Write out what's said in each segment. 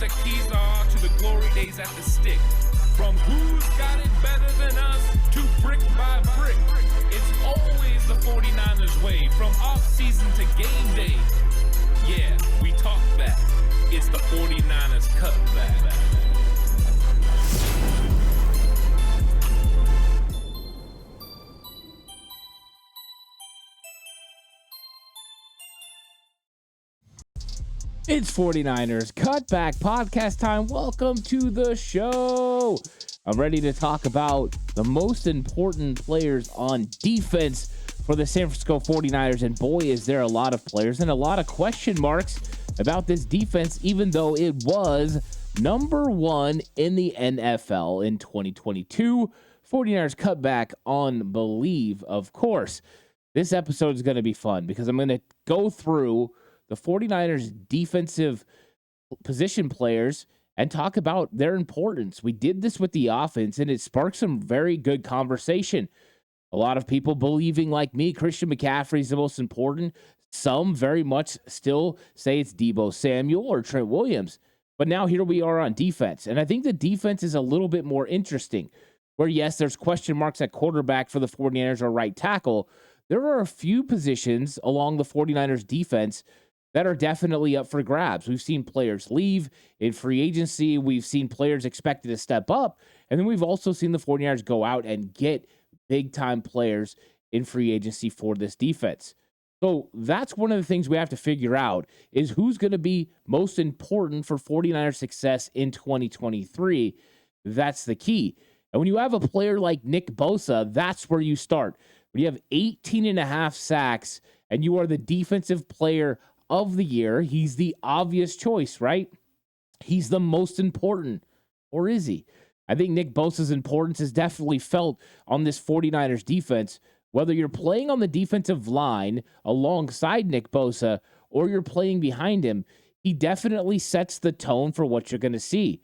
Sekizar to the glory days at the stick. From who's got it better than us to brick by brick. It's always the 49ers way, from off-season to game day. Yeah, we talk back. It's the 49ers Cutback. It's 49ers Cutback Podcast time. Welcome to the show. I'm ready to talk about the most important players on defense for the San Francisco 49ers. And boy, is there a lot of players and a lot of question marks about this defense, even though it was number one in the NFL in 2022. 49ers Cutback on Believe, of course. This episode is going to be fun because I'm going to go through the 49ers defensive position players and talk about their importance. We did this with the offense, and it sparked some very good conversation. A lot of people believing, like me, Christian McCaffrey is the most important. Some very much still say it's Deebo Samuel or Trent Williams. But now here we are on defense, and I think the defense is a little bit more interesting, where, yes, there's question marks at quarterback for the 49ers or right tackle. There are a few positions along the 49ers defense that are definitely up for grabs. We've seen players leave in free agency. We've seen players expected to step up. And then we've also seen the 49ers go out and get big-time players in free agency for this defense. So that's one of the things we have to figure out is who's going to be most important for 49ers success in 2023. That's the key. And when you have a player like Nick Bosa, that's where you start. When you have 18 and a half sacks and you are the defensive player of the year, he's the obvious choice, right? He's the most important. Or is he? I think Nick Bosa's importance is definitely felt on this 49ers defense. Whether you're playing on the defensive line alongside Nick Bosa or you're playing behind him, he definitely sets the tone for what you're going to see.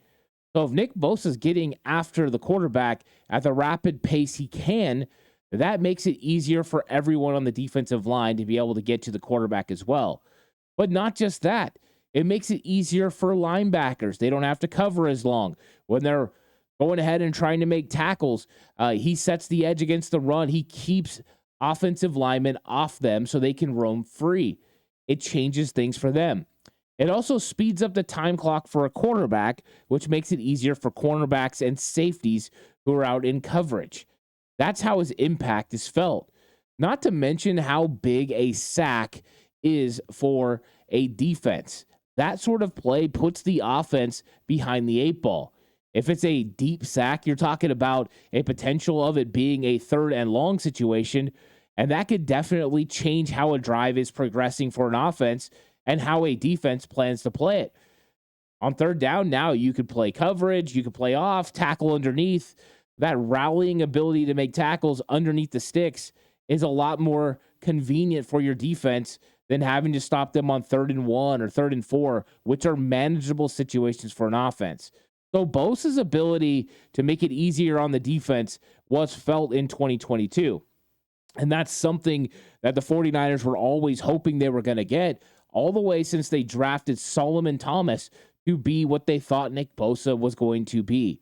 So if Nick Bosa's getting after the quarterback at the rapid pace he can, that makes it easier for everyone on the defensive line to be able to get to the quarterback as well. But not just that. It makes it easier for linebackers. They don't have to cover as long. When they're going ahead and trying to make tackles, he sets the edge against the run. He keeps offensive linemen off them so they can roam free. It changes things for them. It also speeds up the time clock for a quarterback, which makes it easier for cornerbacks and safeties who are out in coverage. That's how his impact is felt. Not to mention how big a sack is for a defense. That sort of play puts the offense behind the eight ball. If it's a deep sack, you're talking about a potential of it being a third and long situation, and that could definitely change how a drive is progressing for an offense and how a defense plans to play it. On third down, now you could play coverage, you could play off, tackle underneath. That rallying ability to make tackles underneath the sticks is a lot more convenient for your defense than having to stop them on 3rd and 1 or 3rd and 4, which are manageable situations for an offense. So Bosa's ability to make it easier on the defense was felt in 2022. And that's something that the 49ers were always hoping they were going to get all the way since they drafted Solomon Thomas to be what they thought Nick Bosa was going to be.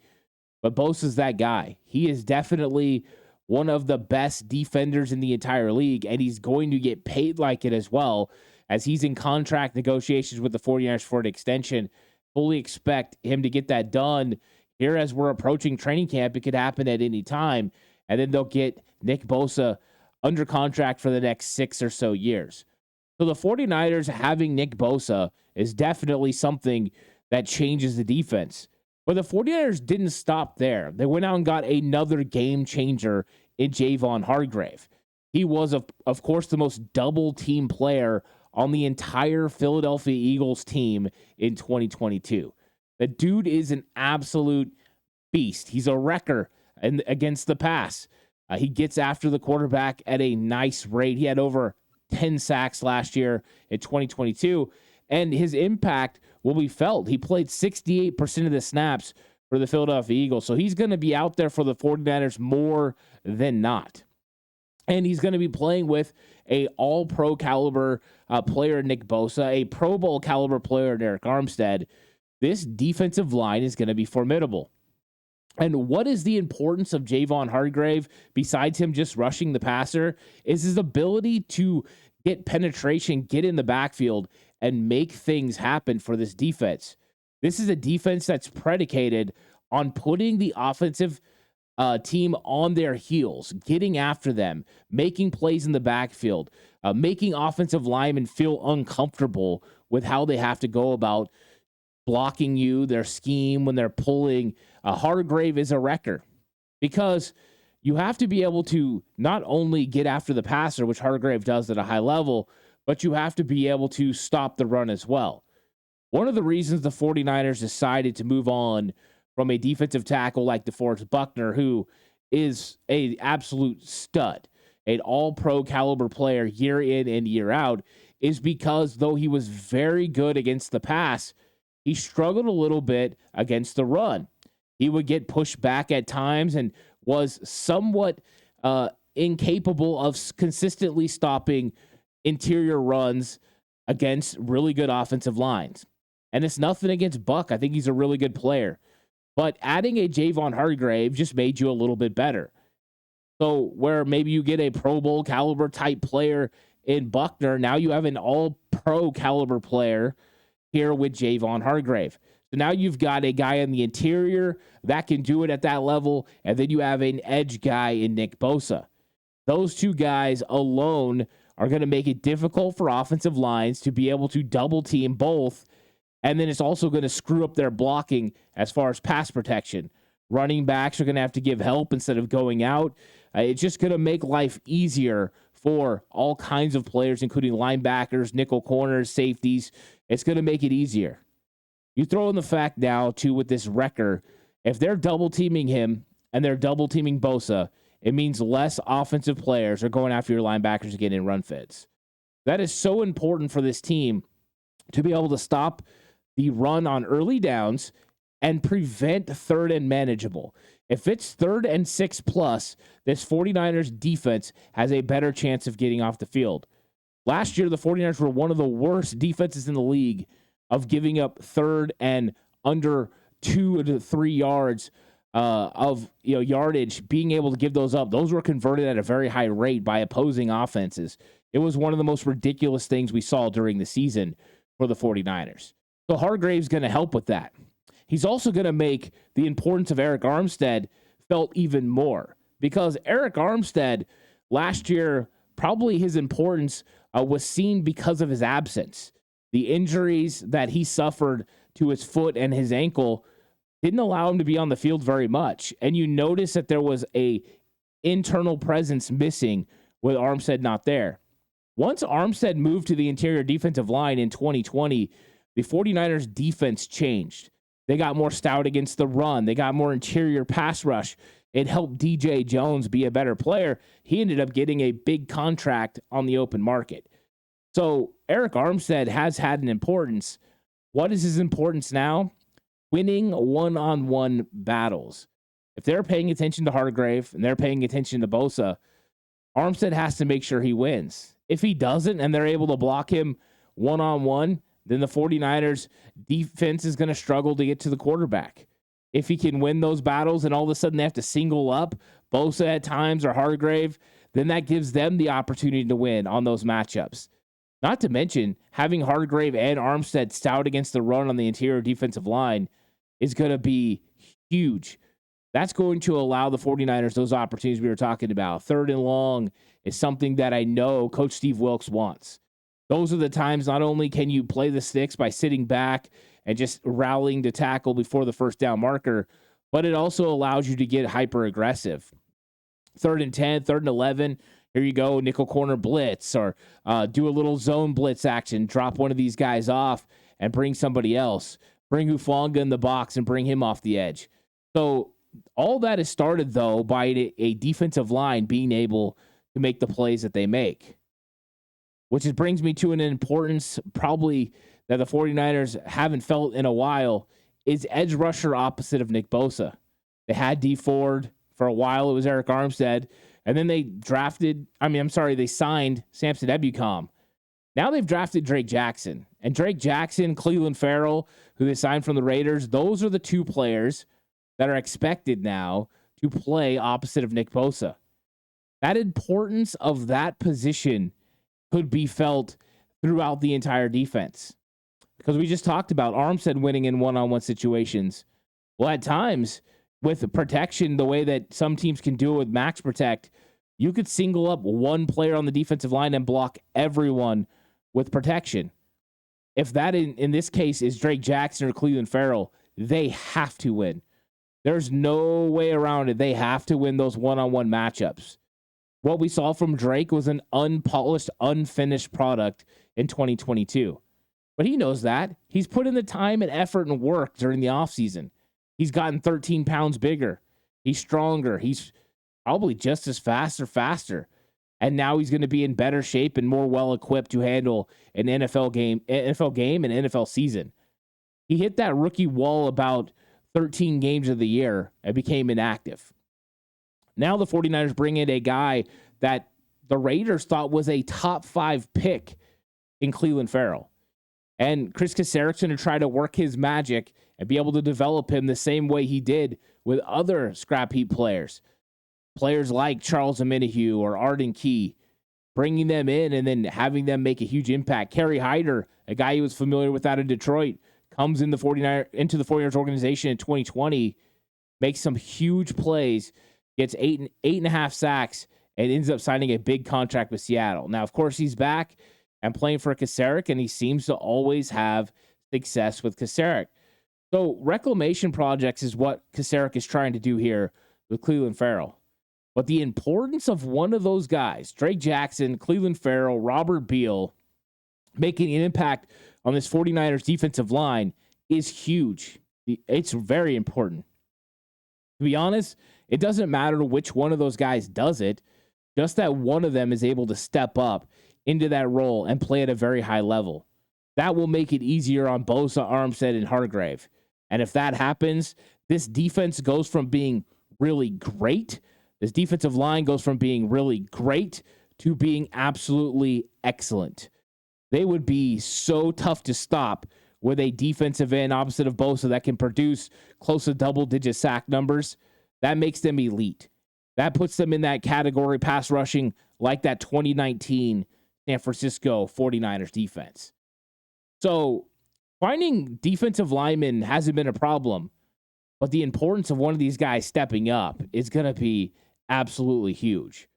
But Bosa's that guy. He is definitely one of the best defenders in the entire league, and he's going to get paid like it as well, as he's in contract negotiations with the 49ers for an extension. Fully expect him to get that done here as we're approaching training camp. It could happen at any time, and then they'll get Nick Bosa under contract for the next 6 or so years. So the 49ers having Nick Bosa is definitely something that changes the defense. But the 49ers didn't stop there. They went out and got another game changer in Javon Hargrave. He was, of course, the most double-team player on the entire Philadelphia Eagles team in 2022. The dude is an absolute beast. He's a wrecker against the pass. He gets after the quarterback at a nice rate. He had over 10 sacks last year in 2022, and his impact will be felt. He played 68% of the snaps for the Philadelphia Eagles, so he's going to be out there for the 49ers more than not. And he's going to be playing with a all-pro caliber player, Nick Bosa, a Pro Bowl caliber player, Eric Armstead. this defensive line is going to be formidable. And what is the importance of Javon Hargrave, besides him just rushing the passer, is his ability to get penetration, get in the backfield, and make things happen for this defense. This is a defense that's predicated on putting the offensive team on their heels, getting after them, making plays in the backfield, making offensive linemen feel uncomfortable with how they have to go about blocking you, their scheme when they're pulling. Hargrave is a wrecker because you have to be able to not only get after the passer, which Hargrave does at a high level, but you have to be able to stop the run as well. One of the reasons the 49ers decided to move on from a defensive tackle like DeForest Buckner, who is an absolute stud, an all-pro caliber player year in and year out, is because though he was very good against the pass, he struggled a little bit against the run. He would get pushed back at times and was somewhat incapable of consistently stopping interior runs against really good offensive lines. And it's nothing against Buck. I think he's a really good player. But adding a Javon Hargrave just made you a little bit better. So where maybe you get a Pro Bowl caliber type player in Buckner, now you have an all-pro caliber player here with Javon Hargrave. So now you've got a guy in the interior that can do it at that level, and then you have an edge guy in Nick Bosa. Those two guys alone are going to make it difficult for offensive lines to be able to double team both, and then it's also going to screw up their blocking as far as pass protection. Running backs are going to have to give help instead of going out. It's just going to make life easier for all kinds of players, including linebackers, nickel corners, safeties. It's going to make it easier. You throw in the fact now, too, with this wrecker, if they're double-teaming him and they're double-teaming Bosa, it means less offensive players are going after your linebackers to get in run fits. That is so important for this team to be able to stop the run on early downs and prevent third and manageable. If it's 3rd and 6+, this 49ers defense has a better chance of getting off the field. Last year, the 49ers were one of the worst defenses in the league of giving up third and under 2 to 3 yards of yardage, being able to give those up. Those were converted at a very high rate by opposing offenses. It was one of the most ridiculous things we saw during the season for the 49ers. So Hargrave's going to help with that. He's also going to make the importance of Eric Armstead felt even more, because Eric Armstead last year, probably his importance was seen because of his absence. The injuries that he suffered to his foot and his ankle didn't allow him to be on the field very much. And you notice that there was a internal presence missing with Armstead not there. Once Armstead moved to the interior defensive line in 2020, the 49ers defense changed. They got more stout against the run. They got more interior pass rush. It helped DJ Jones be a better player. He ended up getting a big contract on the open market. So Eric Armstead has had an importance. What is his importance now? Winning one-on-one battles. If they're paying attention to Hargrave and they're paying attention to Bosa, Armstead has to make sure he wins. If he doesn't and they're able to block him one-on-one, then the 49ers defense is going to struggle to get to the quarterback. If he can win those battles and all of a sudden they have to single up Bosa at times or Hargrave, then that gives them the opportunity to win on those matchups. Not to mention, having Hargrave and Armstead stout against the run on the interior defensive line is going to be huge. That's going to allow the 49ers those opportunities we were talking about. 3rd and long is something that I know Coach Steve Wilks wants. Those are the times not only can you play the sticks by sitting back and just rallying to tackle before the first down marker, but it also allows you to get hyper aggressive. 3rd and 10, 3rd and 11, here you go, nickel corner blitz, or do a little zone blitz action, drop one of these guys off and bring somebody else. Bring Hufanga in the box and bring him off the edge. So all that is started, though, by a defensive line being able to make the plays that they make. Which brings me to an importance probably that the 49ers haven't felt in a while, is edge rusher opposite of Nick Bosa. They had D Ford. For a while, it was Eric Armstead. And then they signed Samson Ebukam. Now they've drafted Drake Jackson. And Drake Jackson, Cleveland Farrell, who they signed from the Raiders, those are the two players that are expected now to play opposite of Nick Bosa. That importance of that position could be felt throughout the entire defense. Because we just talked about Armstead winning in one-on-one situations. Well, at times, with protection, the way that some teams can do it with max protect, you could single up one player on the defensive line and block everyone with protection. If that, in this case, is Drake Jackson or Cleveland Farrell, they have to win. There's no way around it. They have to win those one-on-one matchups. What we saw from Drake was an unpolished, unfinished product in 2022. But he knows that. He's put in the time and effort and work during the offseason. He's gotten 13 pounds bigger. He's stronger. He's probably just as fast or faster. And now he's going to be in better shape and more well-equipped to handle an NFL game and NFL season. He hit that rookie wall about 13 games of the year and became inactive. Now the 49ers bring in a guy that the Raiders thought was a top 5 pick in Cleveland Farrell. And Chris Kaceric's going to try to work his magic and be able to develop him the same way he did with other scrap heap players. Players like Charles Omenihu or Arden Key, bringing them in and then having them make a huge impact. Kerry Hyder, a guy he was familiar with out of Detroit, comes in into the 49ers organization in 2020, makes some huge plays, gets 8.5 sacks, and ends up signing a big contract with Seattle. Now, of course, he's back and playing for Kaceric, and he seems to always have success with Kaceric. So reclamation projects is what Kaceric is trying to do here with Cleveland Farrell. But the importance of one of those guys, Drake Jackson, Cleveland Farrell, Robert Beal, making an impact on this 49ers defensive line is huge. It's very important. To be honest, it doesn't matter which one of those guys does it, just that one of them is able to step up into that role and play at a very high level. That will make it easier on Bosa, Armstead, and Hargrave. And if that happens, this defense goes from being really great. This defensive line goes from being really great to being absolutely excellent. They would be so tough to stop with a defensive end opposite of Bosa that can produce close to double-digit sack numbers. That makes them elite. That puts them in that category pass rushing like that 2019 San Francisco 49ers defense. So finding defensive linemen hasn't been a problem, but the importance of one of these guys stepping up is going to be absolutely huge.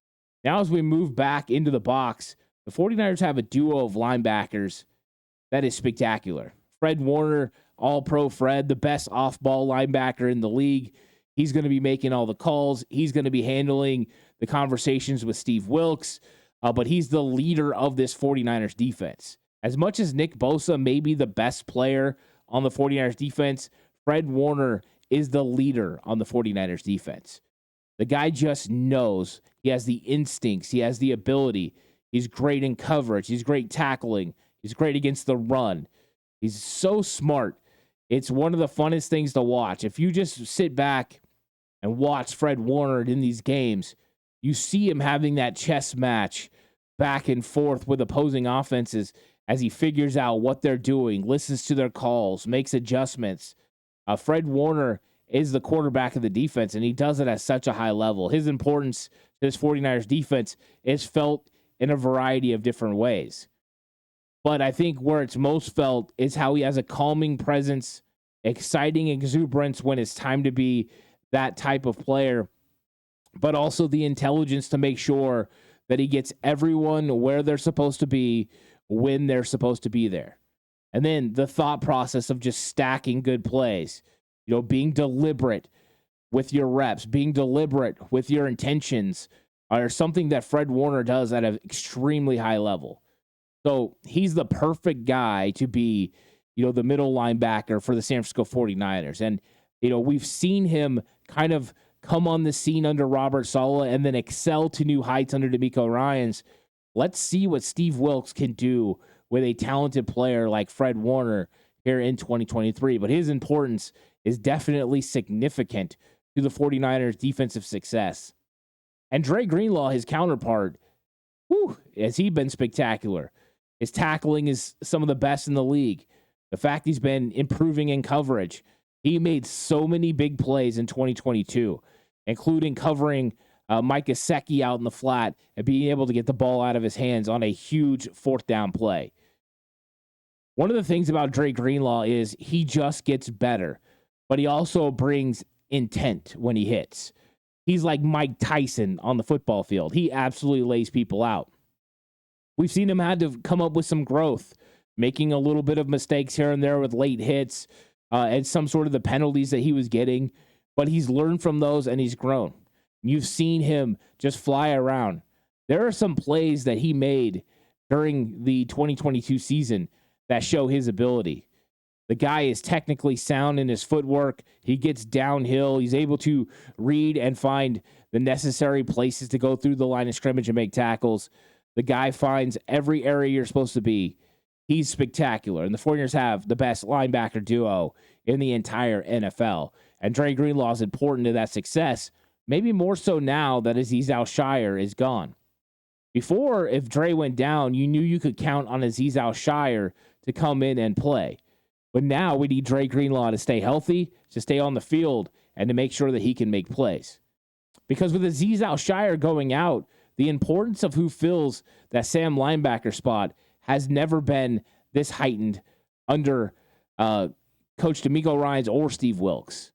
Now, as we move back into the box, the 49ers have a duo of linebackers that is spectacular. Fred Warner, all-pro Fred, the best off-ball linebacker in the league. He's going to be making all the calls. He's going to be handling the conversations with Steve Wilks, but he's the leader of this 49ers defense. As much as Nick Bosa may be the best player on the 49ers defense, Fred Warner is the leader on the 49ers defense. The guy just knows. He has the instincts. He has the ability. He's great in coverage. He's great tackling. He's great against the run. He's so smart. It's one of the funnest things to watch. If you just sit back and watch Fred Warner in these games, you see him having that chess match back and forth with opposing offenses as he figures out what they're doing, listens to their calls, makes adjustments. Fred Warner is the quarterback of the defense, and he does it at such a high level. His importance to this 49ers defense is felt in a variety of different ways. But I think where it's most felt is how he has a calming presence, exciting exuberance when it's time to be that type of player, but also the intelligence to make sure that he gets everyone where they're supposed to be when they're supposed to be there. And then the thought process of just stacking good plays, being deliberate with your reps, being deliberate with your intentions are something that Fred Warner does at an extremely high level. So he's the perfect guy to be, the middle linebacker for the San Francisco 49ers. And, we've seen him kind of come on the scene under Robert Saleh and then excel to new heights under DeMeco Ryans. Let's see what Steve Wilks can do with a talented player like Fred Warner here in 2023. But his importance is definitely significant to the 49ers' defensive success. And Dre Greenlaw, his counterpart, has he been spectacular? His tackling is some of the best in the league. The fact he's been improving in coverage. He made so many big plays in 2022, including covering Mike Gesicki out in the flat and being able to get the ball out of his hands on a huge fourth down play. One of the things about Dre Greenlaw is he just gets better, but he also brings intent when he hits. He's like Mike Tyson on the football field. He absolutely lays people out. We've seen him had to come up with some growth, making a little bit of mistakes here and there with late hits and some sort of the penalties that he was getting, but he's learned from those and he's grown. You've seen him just fly around. There are some plays that he made during the 2022 season that show his ability. The guy is technically sound in his footwork. He gets downhill. He's able to read and find the necessary places to go through the line of scrimmage and make tackles. The guy finds every area you're supposed to be. He's spectacular. And the 49ers have the best linebacker duo in the entire NFL. And Dre Greenlaw is important to that success, maybe more so now that Azeez Al-Shaair is gone. Before, if Dre went down, you knew you could count on Azeez Al-Shaair to come in and play. But now we need Dre Greenlaw to stay healthy, to stay on the field, and to make sure that he can make plays. Because with Azeez Al-Shaair going out, the importance of who fills that Sam linebacker spot has never been this heightened under Coach D'Amico Ryans or Steve Wilks.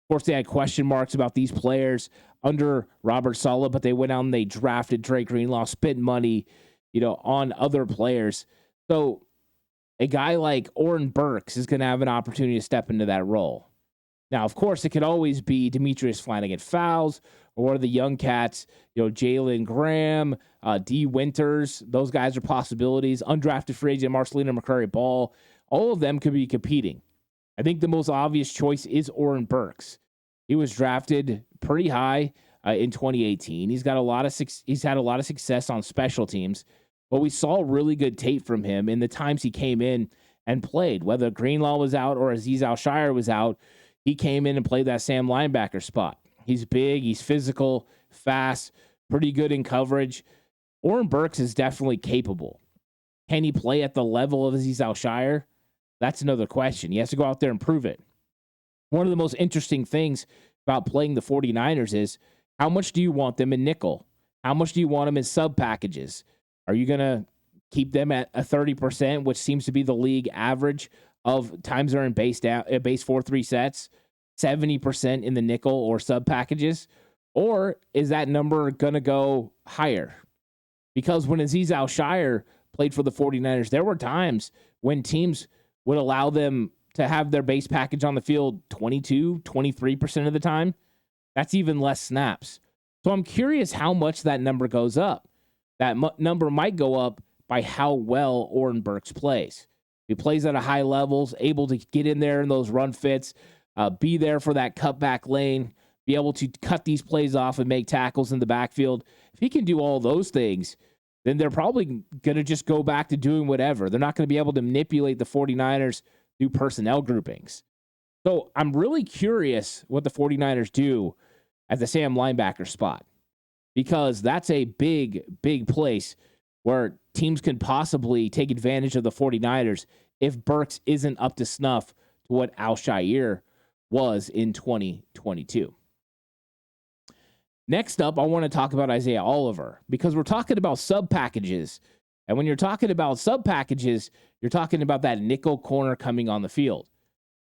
Of course, they had question marks about these players under Robert Saleh, but they went out and they drafted Dre Greenlaw, spent money, on other players. So a guy like Oren Burks is going to have an opportunity to step into that role. Now, of course, it could always be Demetrius Flanagan-Fowles or one of the young cats, Jalen Graham, D. Winters. Those guys are possibilities. Undrafted free agent Marcelino McCrary-Ball. All of them could be competing. I think the most obvious choice is Oren Burks. He was drafted pretty high in 2018. He's had a lot of success on special teams, but we saw really good tape from him in the times he came in and played. Whether Greenlaw was out or Azeez Al-Shaair was out, he came in and played that Sam linebacker spot. He's big, he's physical, fast, pretty good in coverage. Oren Burks is definitely capable. Can he play at the level of Azeez Al-Shaair? That's another question. He has to go out there and prove it. One of the most interesting things about playing the 49ers is how much do you want them in nickel? How much do you want them in sub packages? Are you going to keep them at a 30%, which seems to be the league average of times they're in base 4-3 sets, 70% in the nickel or sub packages? Or is that number going to go higher? Because when Azeez Al-Shaair played for the 49ers, there were times when teams would allow them to have their base package on the field 22, 23% of the time. That's even less snaps. So I'm curious how much that number goes up. That number might go up by how well Oren Burks plays. He plays at a high levels, able to get in there in those run fits, be there for that cutback lane, be able to cut these plays off and make tackles in the backfield. If he can do all those things, then they're probably going to just go back to doing whatever. They're not going to be able to manipulate the 49ers through personnel groupings. So I'm really curious what the 49ers do at the Sam linebacker spot, because that's a big, big place where teams can possibly take advantage of the 49ers if Burks isn't up to snuff to what Al-Shaair was in 2022. Next up, I want to talk about Isaiah Oliver, because we're talking about sub packages. And when you're talking about sub packages, you're talking about that nickel corner coming on the field.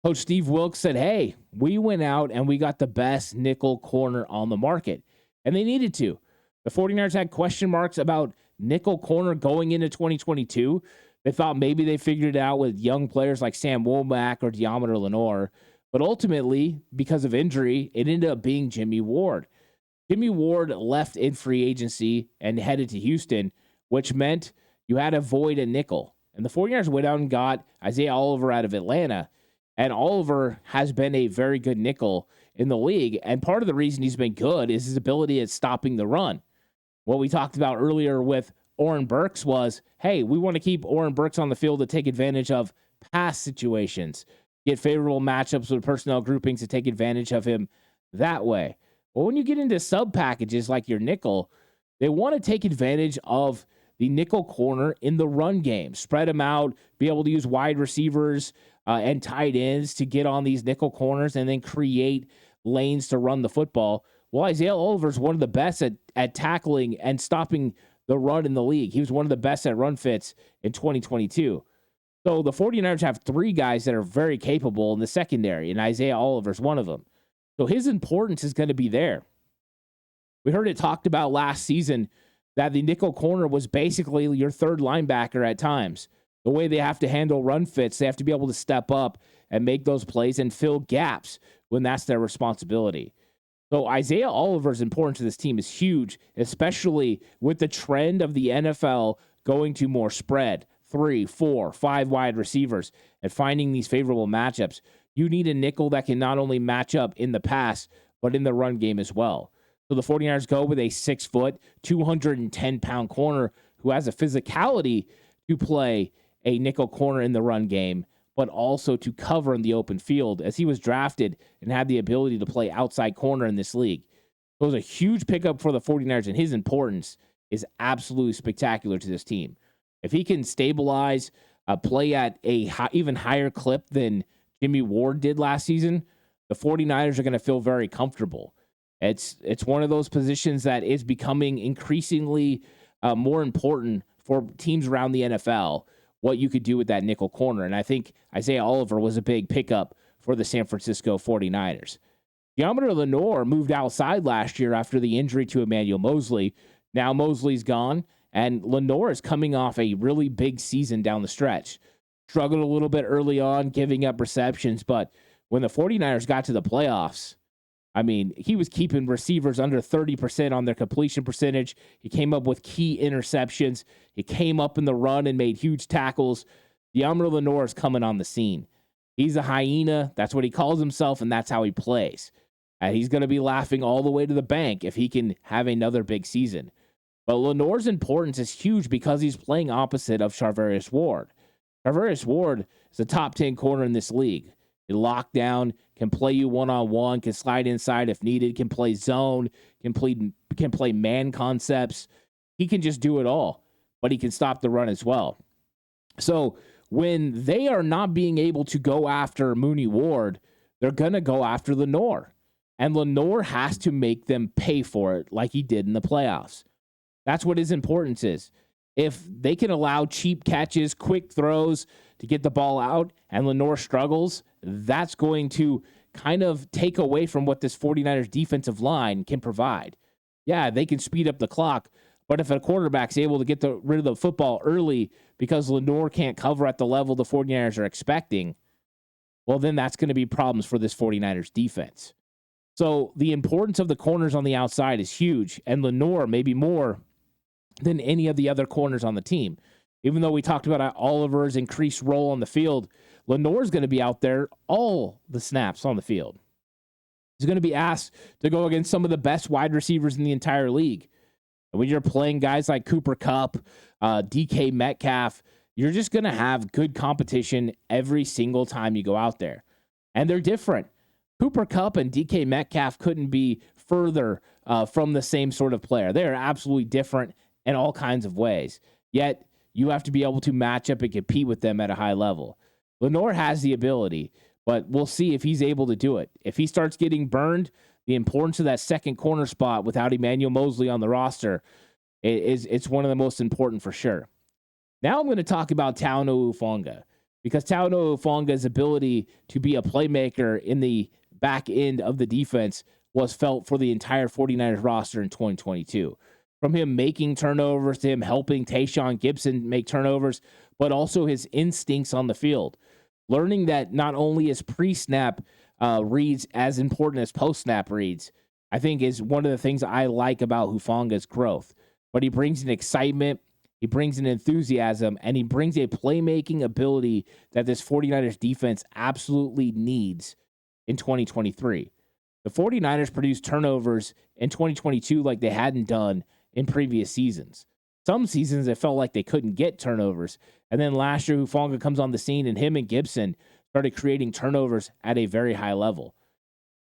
Coach Steve Wilks said, hey, we went out and we got the best nickel corner on the market. And they needed to. The 49ers had question marks about nickel corner going into 2022. They thought maybe they figured it out with young players like Sam Womack or Deommodore Lenoir. But ultimately, because of injury, it ended up being Jimmy Ward. Jimmy Ward left in free agency and headed to Houston, which meant you had to void a nickel. And the 49ers went out and got Isaiah Oliver out of Atlanta. And Oliver has been a very good nickel in the league. And part of the reason he's been good is his ability at stopping the run. What we talked about earlier with Oren Burks was, hey, we want to keep Oren Burks on the field to take advantage of pass situations, get favorable matchups with personnel groupings to take advantage of him that way. Well, when you get into sub packages like your nickel, they want to take advantage of the nickel corner in the run game. Spread them out, be able to use wide receivers and tight ends to get on these nickel corners and then create lanes to run the football. Well, Isaiah Oliver is one of the best at tackling and stopping the run in the league. He was one of the best at run fits in 2022. So the 49ers have three guys that are very capable in the secondary, and Isaiah Oliver is one of them. So his importance is going to be there. We heard it talked about last season that the nickel corner was basically your third linebacker at times. The way they have to handle run fits, they have to be able to step up and make those plays and fill gaps when that's their responsibility. So Isaiah Oliver's importance to this team is huge, especially with the trend of the NFL going to more spread, 3, 4, 5 wide receivers, and finding these favorable matchups. You need a nickel that can not only match up in the pass, but in the run game as well. So the 49ers go with a 6-foot, 210-pound corner who has a physicality to play a nickel corner in the run game, but also to cover in the open field, as he was drafted and had the ability to play outside corner in this league. So it was a huge pickup for the 49ers, and his importance is absolutely spectacular to this team. If he can stabilize, play at a even higher clip than Jimmy Ward did last season, the 49ers are going to feel very comfortable. It's one of those positions that is becoming increasingly more important for teams around the NFL, what you could do with that nickel corner. And I think Isaiah Oliver was a big pickup for the San Francisco 49ers. Deommodore Lenoir moved outside last year after the injury to Emmanuel Moseley. Now Mosley's gone, and Lenoir is coming off a really big season down the stretch. Struggled a little bit early on, giving up receptions, but when the 49ers got to the playoffs, I mean, he was keeping receivers under 30% on their completion percentage. He came up with key interceptions. He came up in the run and made huge tackles. Deommodore Lenoir is coming on the scene. He's a hyena. That's what he calls himself, and that's how he plays. And he's going to be laughing all the way to the bank if he can have another big season. But Lenoir's importance is huge because he's playing opposite of Charvarius Ward. Charvarius Ward is a top 10 corner in this league. He locked down, can play you one-on-one, can slide inside if needed, can play zone, can play man concepts. He can just do it all, but he can stop the run as well. So when they are not being able to go after Mooney Ward, they're going to go after Lenoir. And Lenoir has to make them pay for it like he did in the playoffs. That's what his importance is. If they can allow cheap catches, quick throws to get the ball out, and Lenoir struggles, that's going to kind of take away from what this 49ers defensive line can provide. Yeah, they can speed up the clock, but if a quarterback's able to get rid of the football early because Lenoir can't cover at the level the 49ers are expecting, well, then that's going to be problems for this 49ers defense. So the importance of the corners on the outside is huge, and Lenoir maybe more than any of the other corners on the team. Even though we talked about Oliver's increased role on the field, Lenoir's going to be out there all the snaps on the field. He's going to be asked to go against some of the best wide receivers in the entire league. And when you're playing guys like Cooper Kupp, DK Metcalf, you're just going to have good competition every single time you go out there. And they're different. Cooper Kupp and DK Metcalf couldn't be further from the same sort of player. They're absolutely different in all kinds of ways. Yet, you have to be able to match up and compete with them at a high level. Lenoir has the ability, but we'll see if he's able to do it. If he starts getting burned, the importance of that second corner spot without Emmanuel Moseley on the roster, it's one of the most important for sure. Now I'm going to talk about Talanoa Hufanga, because Talanoa Hufanga's ability to be a playmaker in the back end of the defense was felt for the entire 49ers roster in 2022. From him making turnovers to him helping Tayshaun Gibson make turnovers, but also his instincts on the field. Learning that not only is pre-snap reads as important as post-snap reads, I think is one of the things I like about Hufanga's growth. But he brings an excitement, he brings an enthusiasm, and he brings a playmaking ability that this 49ers defense absolutely needs in 2023. The 49ers produced turnovers in 2022 like they hadn't done in previous seasons. Some seasons it felt like they couldn't get turnovers. And then last year, Hufanga comes on the scene, and him and Gibson started creating turnovers at a very high level.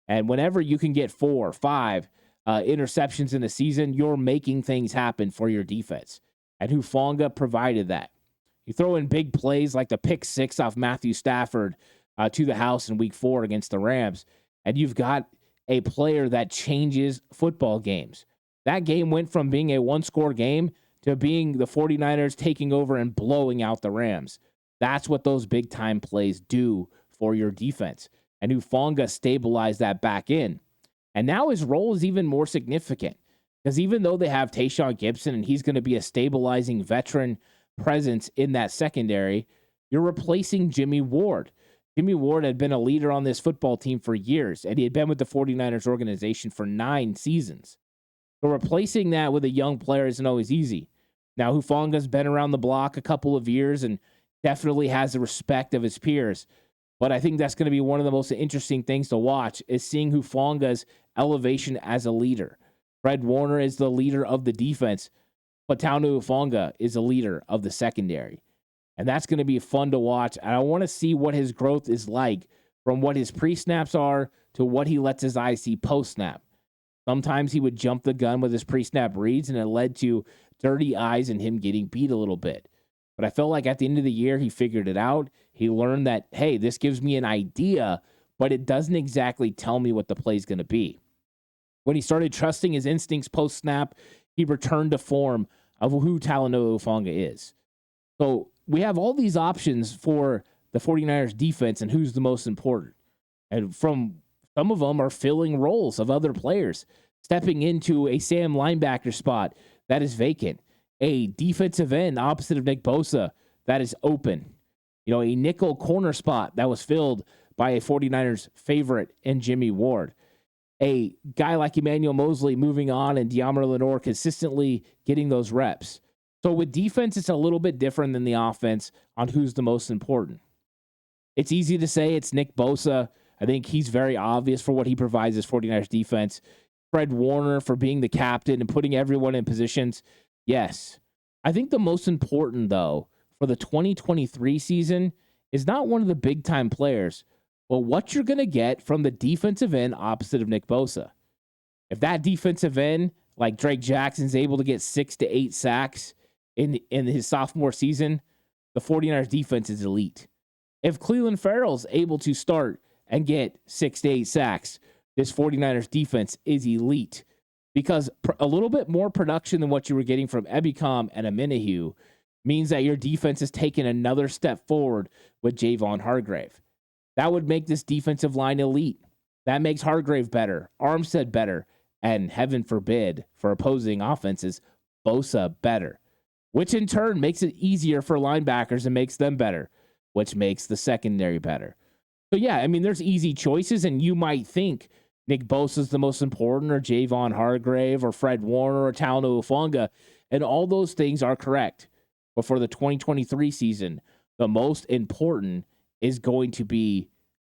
And whenever you can get 4 or 5 interceptions in a season, you're making things happen for your defense. and Hufanga provided that. You throw in big plays like the pick six off Matthew Stafford to the house in week 4 against the Rams, and you've got a player that changes football games. That game went from being a one-score game to being the 49ers taking over and blowing out the Rams. That's what those big-time plays do for your defense. And Hufanga stabilized that back in. And now his role is even more significant because even though they have Tayshaun Gibson and he's going to be a stabilizing veteran presence in that secondary, you're replacing Jimmy Ward. Jimmy Ward had been a leader on this football team for years, and he had been with the 49ers organization for 9 seasons. So replacing that with a young player isn't always easy. Now, Hufanga's been around the block a couple of years and definitely has the respect of his peers. But I think that's going to be one of the most interesting things to watch is seeing Hufanga's elevation as a leader. Fred Warner is the leader of the defense, but Taunu Hufanga is a leader of the secondary. And that's going to be fun to watch. And I want to see what his growth is like from what his pre-snaps are to what he lets his eyes see post-snap. Sometimes he would jump the gun with his pre-snap reads, and it led to dirty eyes and him getting beat a little bit. But I felt like at the end of the year, he figured it out. He learned that, hey, this gives me an idea, but it doesn't exactly tell me what the play is going to be. When he started trusting his instincts post-snap, he returned to form of who Talanoa Hufanga is. So we have all these options for the 49ers defense and who's the most important. And from some of them are filling roles of other players, stepping into a Sam linebacker spot that is vacant, a defensive end opposite of Nick Bosa that is open, a nickel corner spot that was filled by a 49ers favorite in Jimmy Ward, a guy like Emmanuel Mosley moving on and De'Amar Lenore consistently getting those reps. So with defense, it's a little bit different than the offense on who's the most important. It's easy to say it's Nick Bosa. I think he's very obvious for what he provides as 49ers defense. Fred Warner for being the captain and putting everyone in positions. Yes. I think the most important, though, for the 2023 season is not one of the big-time players, but what you're going to get from the defensive end opposite of Nick Bosa. If that defensive end, like Drake Jackson's able to get 6 to 8 sacks in his sophomore season, the 49ers defense is elite. If Clelin Ferrell's able to start and get 6 to 8 sacks, this 49ers defense is elite because a little bit more production than what you were getting from Ebicom and Amenahu means that your defense has taken another step forward with Javon Hargrave. That would make this defensive line elite. That makes Hargrave better, Armstead better, and heaven forbid for opposing offenses, Bosa better, which in turn makes it easier for linebackers and makes them better, which makes the secondary better. So yeah, I mean, there's easy choices, and you might think Nick Bosa is the most important, or Javon Hargrave, or Fred Warner, or Talanoa Hufanga, and all those things are correct. But for the 2023 season, the most important is going to be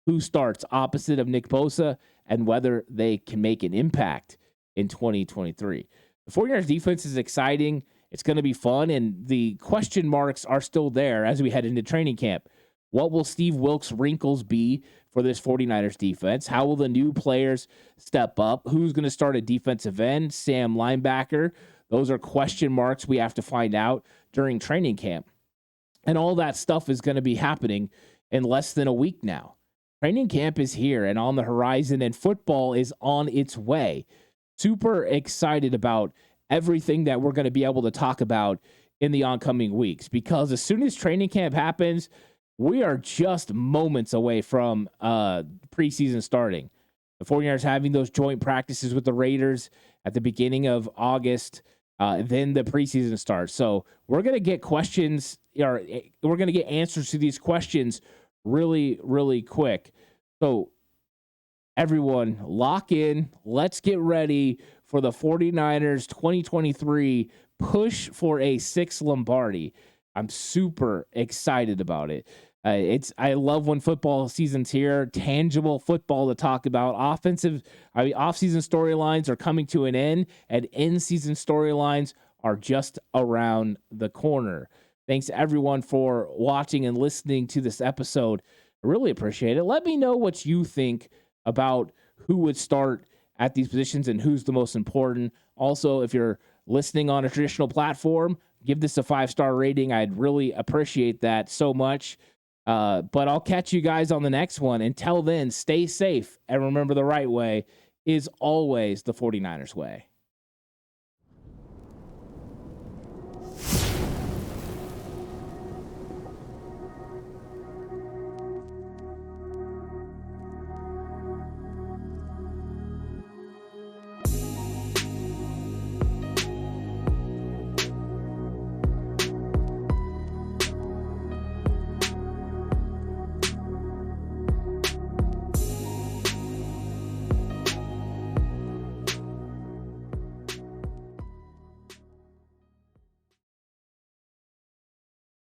who starts opposite of Nick Bosa and whether they can make an impact in 2023. The 49ers defense is exciting. It's going to be fun, and the question marks are still there as we head into training camp. What will Steve Wilks' wrinkles be for this 49ers defense? How will the new players step up? Who's going to start at defensive end? Sam linebacker? Those are question marks we have to find out during training camp. And all that stuff is going to be happening in less than a week now. Training camp is here and on the horizon, and football is on its way. Super excited about everything that we're going to be able to talk about in the oncoming weeks, because as soon as training camp happens, we are just moments away from preseason starting. The 49ers having those joint practices with the Raiders at the beginning of August, then the preseason starts. So we're going to get questions, or we're going to get answers to these questions really, really quick. So everyone, lock in. Let's get ready for the 49ers 2023 push for a 6th Lombardi. I'm super excited about it. I love when football season's here, tangible football to talk about. Off-season storylines are coming to an end, and in-season storylines are just around the corner. Thanks to everyone for watching and listening to this episode. I really appreciate it. Let me know what you think about who would start at these positions and who's the most important. Also, if you're listening on a traditional platform, give this a 5-star rating. I'd really appreciate that so much. But I'll catch you guys on the next one. Until then, stay safe and remember the right way is always the 49ers way.